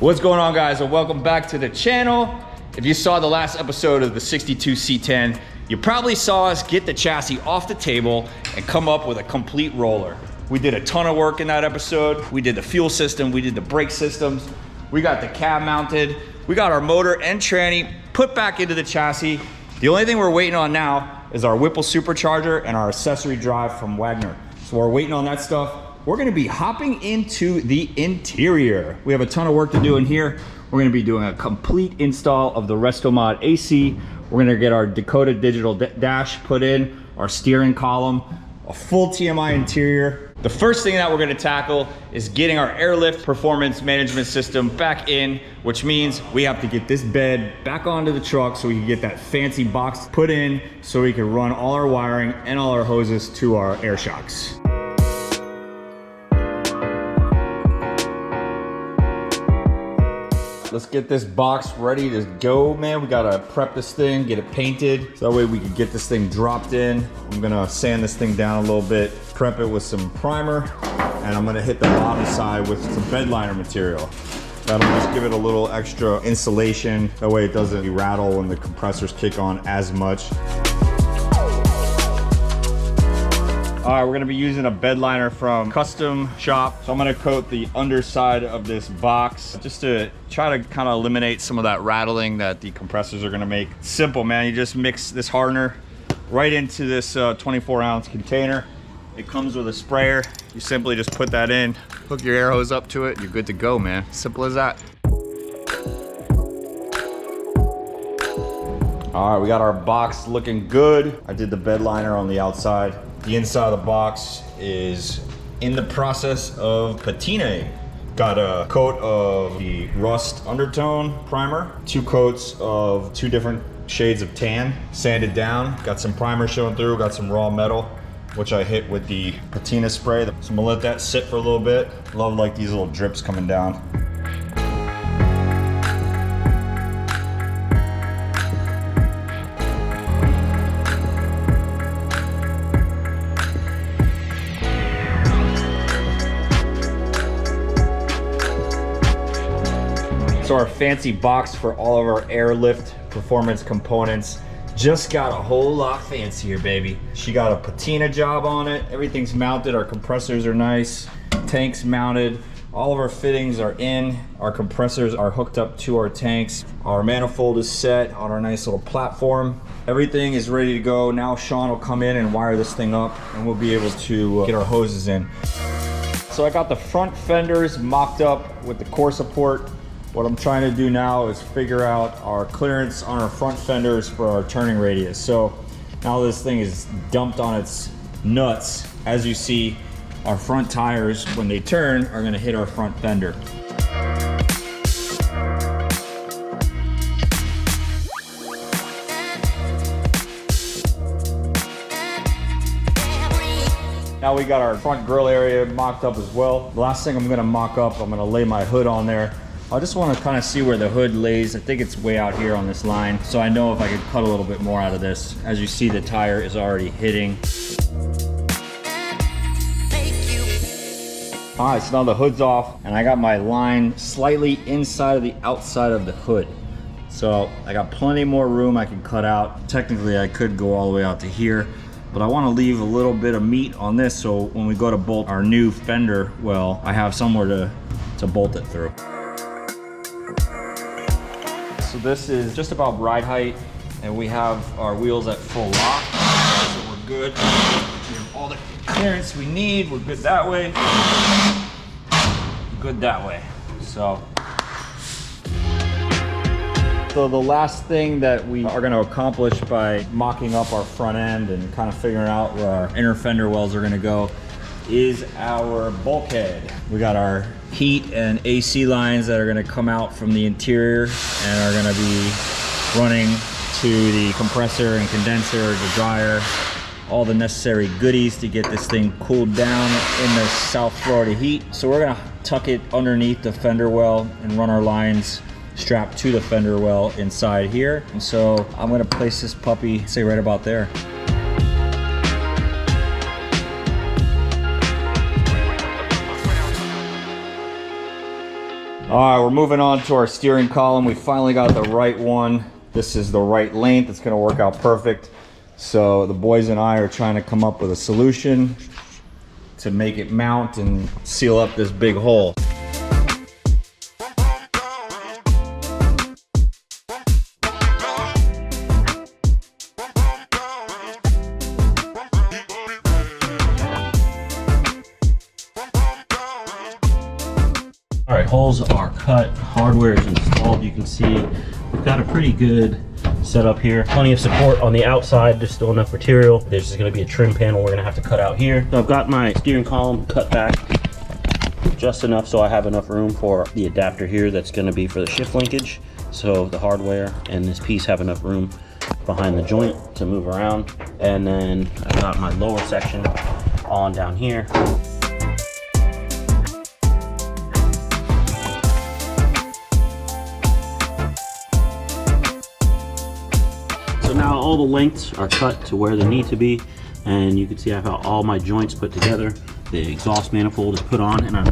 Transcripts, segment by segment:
What's going on, guys, and welcome back to the channel. If you saw the last episode of the 62 C10, you probably saw us get the chassis off the table and come up with a complete roller. We did a ton of work in that episode. We did the fuel system, we did the brake systems, we got the cab mounted, we got our motor and tranny put back into the chassis. The only thing we're waiting on now is our Whipple supercharger and our accessory drive from Wagner. So we're waiting on that stuff. We're gonna be hopping into the interior. We have a ton of work to do in here. We're gonna be doing a complete install of the Restomod AC. We're gonna get our Dakota digital dash put in, our steering column, a full TMI interior. The first thing that we're gonna tackle is getting our Airlift performance management system back in, which means we have to get this bed back onto the truck so we can get that fancy box put in so we can run all our wiring and all our hoses to our air shocks. Let's get this box ready to go, man. We gotta prep this thing, get it painted, so that way we can get this thing dropped in. I'm gonna sand this thing down a little bit, prep it with some primer, and I'm gonna hit the bottom side with some bed liner material. That'll just give it a little extra insulation. That way it doesn't rattle when the compressors kick on as much. All right, we're gonna be using a bed liner from Custom Shop. So I'm gonna coat the underside of this box just to try to kind of eliminate some of that rattling that the compressors are gonna make. Simple, man. You just mix this hardener right into this 24-ounce container. It comes with a sprayer. You simply just put that in, hook your air hose up to it, you're good to go, man. Simple as that. All right, we got our box looking good. I did the bed liner on the outside. The inside of the box is in the process of patina. Got a coat of the rust undertone primer, 2 coats of 2 different shades of tan, sanded down. Got some primer showing through, got some raw metal, which I hit with the patina spray. So I'm gonna let that sit for a little bit. Love like these little drips coming down. So our fancy box for all of our Airlift performance components just got a whole lot fancier, baby. She got a patina job on it. Everything's mounted. Our compressors are nice. Tanks mounted. All of our fittings are in. Our compressors are hooked up to our tanks. Our manifold is set on our nice little platform. Everything is ready to go. Now Sean will come in and wire this thing up and we'll be able to get our hoses in. So I got the front fenders mocked up with the core support. What I'm trying to do now is figure out our clearance on our front fenders for our turning radius. So now this thing is dumped on its nuts. As you see, our front tires, when they turn, are gonna hit our front fender. Now we got our front grille area mocked up as well. The last thing I'm gonna mock up, I'm gonna lay my hood on there. I just want to kind of see where the hood lays. I think it's way out here on this line, so I know if I could cut a little bit more out of this. As you see, the tire is already hitting. All right, so now the hood's off, and I got my line slightly inside of the outside of the hood. So I got plenty more room I can cut out. Technically, I could go all the way out to here, but I want to leave a little bit of meat on this so when we go to bolt our new fender well, I have somewhere to bolt it through. So this is just about ride height, and we have our wheels at full lock, so we're good. We have all the clearance we need. We're good that way. Good that way. So the last thing that we are going to accomplish by mocking up our front end and kind of figuring out where our inner fender wells are going to go is our bulkhead. We got our heat and AC lines that are going to come out from the interior and are going to be running to the compressor and condenser, the dryer, all the necessary goodies to get this thing cooled down in the South Florida heat. So we're going to tuck it underneath the fender well and run our lines strapped to the fender well inside here. And so I'm going to place this puppy, say right about there. All right, we're moving on to our steering column. We finally got the right one. This is the right length. It's gonna work out perfect. So the boys and I are trying to come up with a solution to make it mount and seal up this big hole. All right, holes are cut, hardware is installed. You can see we've got a pretty good setup here. Plenty of support on the outside, there's still enough material. There's just gonna be a trim panel we're gonna have to cut out here. So I've got my steering column cut back just enough so I have enough room for the adapter here that's gonna be for the shift linkage. So the hardware and this piece have enough room behind the joint to move around. And then I've got my lower section on down here. Now all the lengths are cut to where they need to be, and you can see I've got all my joints put together. The exhaust manifold is put on, and I'm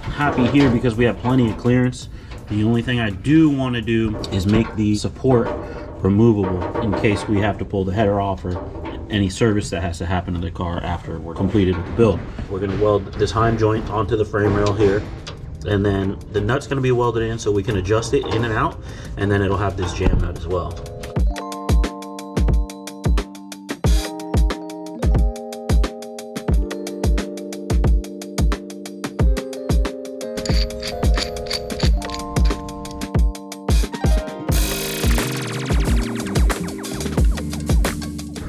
happy here because we have plenty of clearance. The only thing I do want to do is make the support removable in case we have to pull the header off or any service that has to happen to the car after we're completed with the build. We're going to weld this heim joint onto the frame rail here, and then the nut's going to be welded in so we can adjust it in and out, and then it'll have this jam nut as well.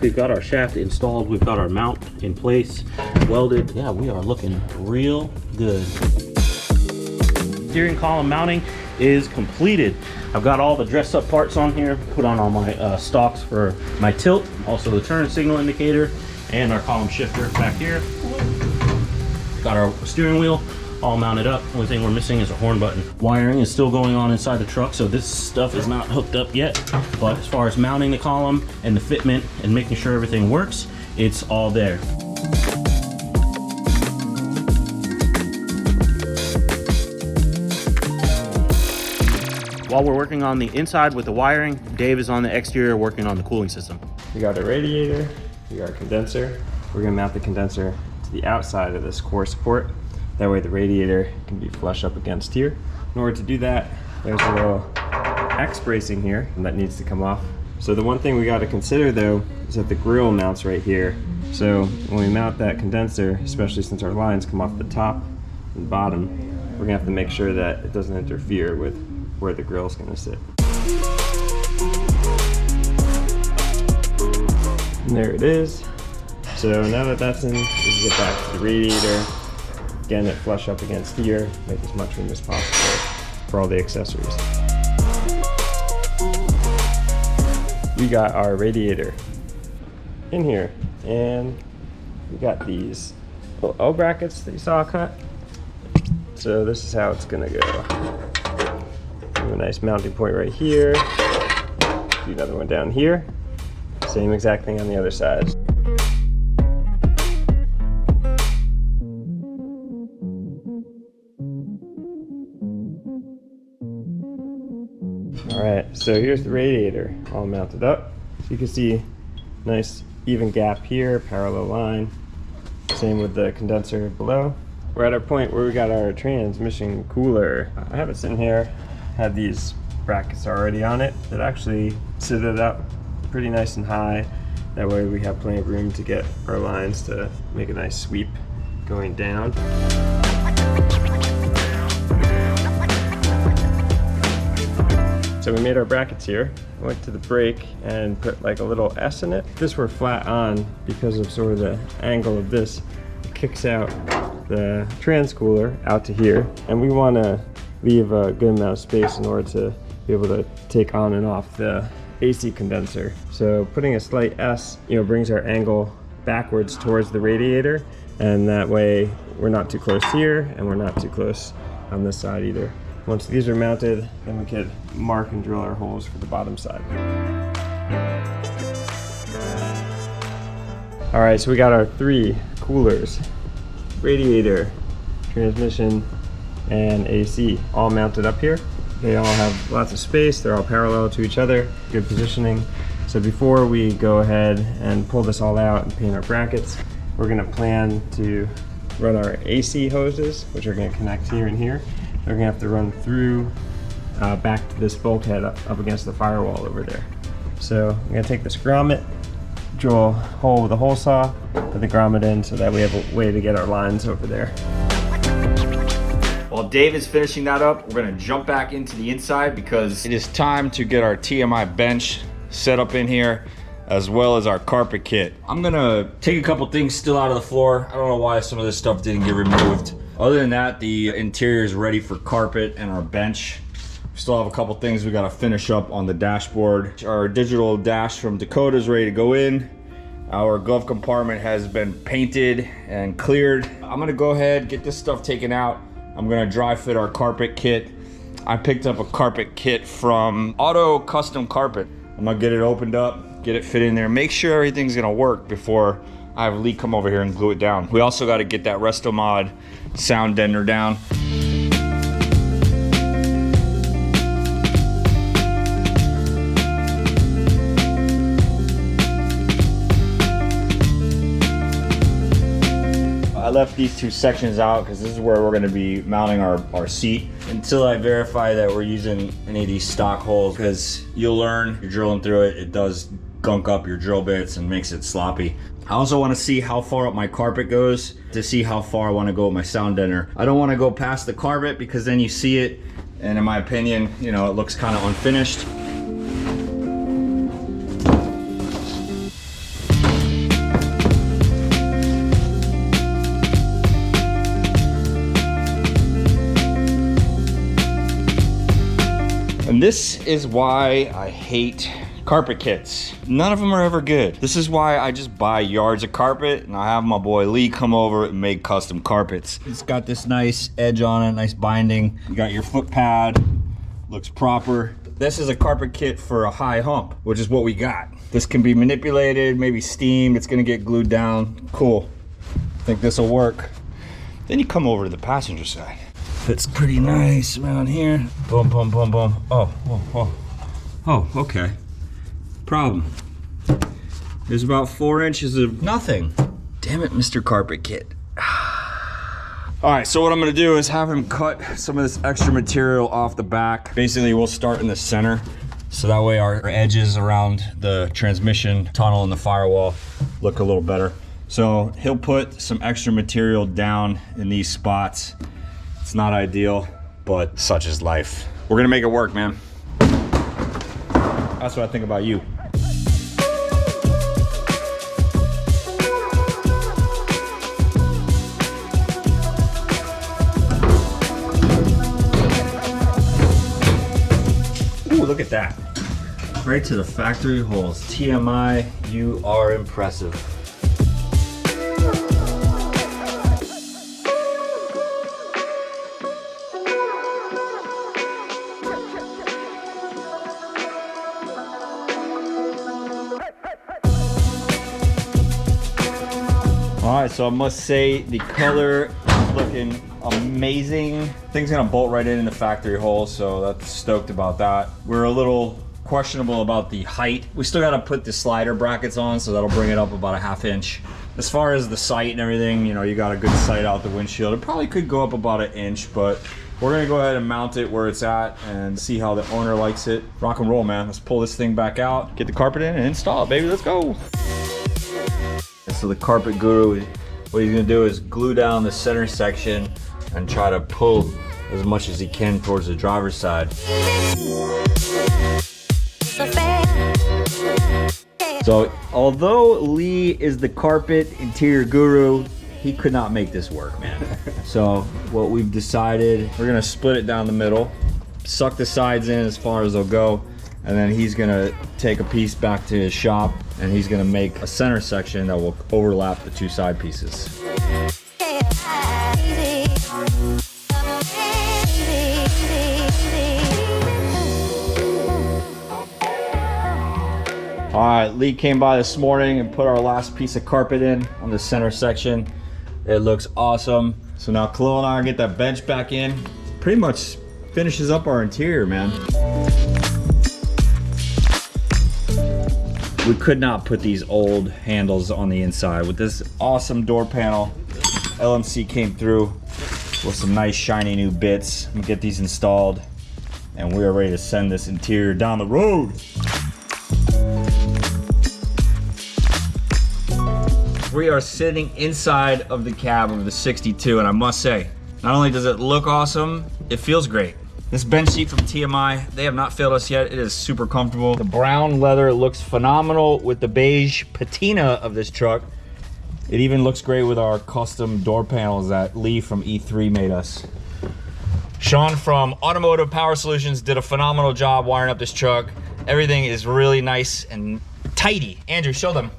We've got our shaft installed, we've got our mount in place, welded. Yeah, we are looking real good. Steering column mounting is completed. I've got all the dressed up parts on here, put on all my stalks for my tilt, also the turn signal indicator, and our column shifter back here. Got our steering wheel all mounted up. Only thing we're missing is a horn button. Wiring is still going on inside the truck, so this stuff is not hooked up yet. But as far as mounting the column and the fitment and making sure everything works, it's all there. While we're working on the inside with the wiring, Dave is on the exterior working on the cooling system. We got a radiator, we got a condenser. We're gonna mount the condenser to the outside of this core support. That way the radiator can be flush up against here. In order to do that, there's a little X bracing here and that needs to come off. So the one thing we got to consider though is that the grill mounts right here. So when we mount that condenser, especially since our lines come off the top and bottom, we're gonna have to make sure that it doesn't interfere with where the grill's gonna sit. And there it is. So now that that's in, we can get back to the radiator. Again, it flush up against here, make as much room as possible for all the accessories. We got our radiator in here, and we got these little L brackets that you saw cut. So this is how it's gonna go. Do a nice mounting point right here. Do another one down here. Same exact thing on the other side. Alright, so here's the radiator all mounted up. So you can see nice even gap here, parallel line. Same with the condenser below. We're at our point where we got our transmission cooler. I have it sitting here, had these brackets already on it that actually sit it up pretty nice and high. That way we have plenty of room to get our lines to make a nice sweep going down. So we made our brackets here, went to the brake and put like a little S in it. If this were flat on, because of sort of the angle of this, it kicks out the trans cooler out to here. And we want to leave a good amount of space in order to be able to take on and off the AC condenser. So putting a slight S, brings our angle backwards towards the radiator. And that way we're not too close here and we're not too close on this side either. Once these are mounted, then we can mark and drill our holes for the bottom side. All right, so we got our 3 coolers: radiator, transmission, and AC all mounted up here. They all have lots of space, they're all parallel to each other, good positioning. So before we go ahead and pull this all out and paint our brackets, we're gonna plan to run our AC hoses, which are gonna connect here and here. They're gonna have to run through back to this bulkhead up against the firewall over there. So I'm gonna take this grommet, drill a hole with a hole saw, put the grommet in so that we have a way to get our lines over there. While Dave is finishing that up, we're gonna jump back into the inside because it is time to get our TMI bench set up in here, as well as our carpet kit. I'm gonna take a couple things still out of the floor. I don't know why some of this stuff didn't get removed. Other than that, the interior is ready for carpet and our bench. We still have a couple things we gotta finish up on the dashboard. Our digital dash from Dakota is ready to go in. Our glove compartment has been painted and cleared. I'm gonna go ahead, get this stuff taken out. I'm gonna dry fit our carpet kit. I picked up a carpet kit from Auto Custom Carpet. I'm gonna get it opened up, get it fit in there, make sure everything's gonna work before I have Lee come over here and glue it down. We also gotta get that Restomod sound deadener down. I left these two sections out because this is where we're going to be mounting our seat until I verify that we're using any of these stock holes, because you'll learn, you're drilling through it, it does gunk up your drill bits and makes it sloppy. I also want to see how far up my carpet goes to see how far I want to go with my sound deadener. I don't want to go past the carpet because then you see it, and in my opinion, you know, it looks kind of unfinished. And this is why I hate carpet kits. None of them are ever good. This is why I just buy yards of carpet and I have my boy Lee come over and make custom carpets. It's got this nice edge on it, nice binding. You got your foot pad, looks proper. This is a carpet kit for a high hump, which is what we got. This can be manipulated, maybe steamed, it's gonna get glued down. Cool, I think this will work. Then you come over to the passenger side. Fits pretty nice around here. Boom, boom, boom, boom. Oh, okay. Problem. There's about 4 inches of nothing. Damn it, Mr. Carpet Kit. All right, so what I'm gonna do is have him cut some of this extra material off the back. Basically, we'll start in the center, so that way our edges around the transmission tunnel and the firewall look a little better. So he'll put some extra material down in these spots. It's not ideal, but such is life. We're gonna make it work, man. That's what I think about you. Ooh, look at that. Right to the factory holes. TMI, you are impressive. All right, so I must say the color is looking amazing. Thing's gonna bolt right in the factory hole, so that's stoked about that. We're a little questionable about the height. We still gotta put the slider brackets on, so that'll bring it up about a ½ inch. As far as the sight and everything, you know, you got a good sight out the windshield. It probably could go up about 1 inch, but we're gonna go ahead and mount it where it's at and see how the owner likes it. Rock and roll, man. Let's pull this thing back out, get the carpet in and install it, baby. Let's go. So the carpet guru, what he's gonna do is glue down the center section and try to pull as much as he can towards the driver's side. So although Lee is the carpet interior guru, he could not make this work, man. So what we've decided, we're gonna split it down the middle, suck the sides in as far as they'll go, and then he's gonna take a piece back to his shop and he's gonna make a center section that will overlap the two side pieces. All right, Lee came by this morning and put our last piece of carpet in on the center section. It looks awesome. So now Chloe and I are gonna get that bench back in. pretty much finishes up our interior, man. We could not put these old handles on the inside. With this awesome door panel, LMC came through with some nice shiny new bits. We get these installed and we are ready to send this interior down the road. We are sitting inside of the cab of the 62, and I must say, not only does it look awesome, it feels great. This bench seat from TMI, they have not failed us yet. It is super comfortable. The brown leather looks phenomenal with the beige patina of this truck. It even looks great with our custom door panels that Lee from E3 made us. Sean from Automotive Power Solutions did a phenomenal job wiring up this truck. Everything is really nice and tidy. Andrew, show them.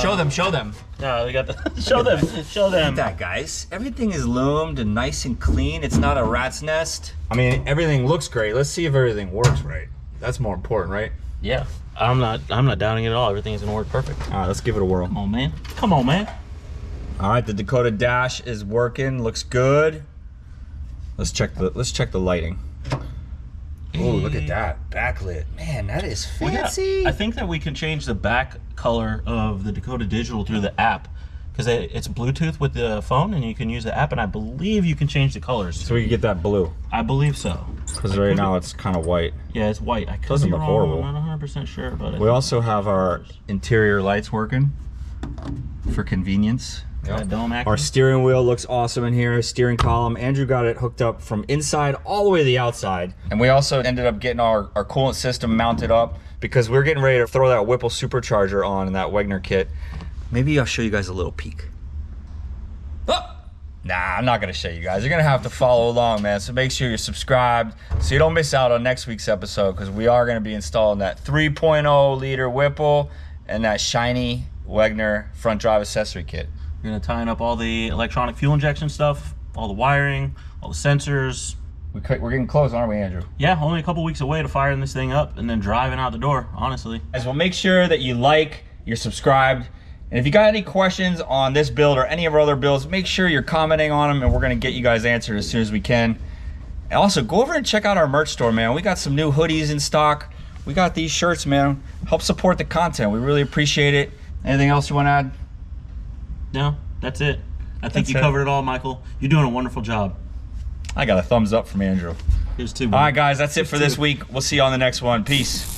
Show them. Yeah, we got the show them. Look at that, guys. Everything is loomed and nice and clean. It's not a rat's nest. I mean, everything looks great. Let's see if everything works right. That's more important, right? Yeah, I'm not doubting it at all. Everything's gonna work perfect. All right, let's give it a whirl. Come on, man. Come on, man. All right, the Dakota dash is working. Looks good. Let's check the lighting. Oh, look at that backlit. Man, that is fancy. Yeah, I think that we can change the back color of the Dakota Digital through the app, because it's Bluetooth with the phone, and you can use the app, and I believe you can change the colors. So we can get that blue. I believe so. Because right now it's kind of white. Yeah, it's white. I could Doesn't be look wrong. horrible. I'm not 100% sure, but We also have our interior lights working for convenience. Our steering wheel looks awesome in here. Steering column. Andrew got it hooked up from inside all the way to the outside. And we also ended up getting our coolant system mounted up because we're getting ready to throw that Whipple supercharger on in that Wegner kit. Maybe I'll show you guys a little peek. Oh! Nah, I'm not gonna show you guys. You're gonna have to follow along, man. So make sure you're subscribed so you don't miss out on next week's episode, because we are gonna be installing that 3.0 liter Whipple and that shiny Wegner front drive accessory kit. We're gonna tie up all the electronic fuel injection stuff, all the wiring, all the sensors. We're getting close, aren't we, Andrew? Yeah, only a couple weeks away to firing this thing up and then driving out the door, honestly. Guys, well, make sure that you like, you're subscribed, and if you got any questions on this build or any of our other builds, make sure you're commenting on them, and we're gonna get you guys answered as soon as we can. And also, go over and check out our merch store, man. We got some new hoodies in stock. We got these shirts, man. Help support the content. We really appreciate it. Anything else you want to add? No, that's it. I think you covered it all, Michael. You're doing a wonderful job. I got a thumbs up from Andrew. Here's two. All right, guys, that's it for this week. We'll see you on the next one. Peace.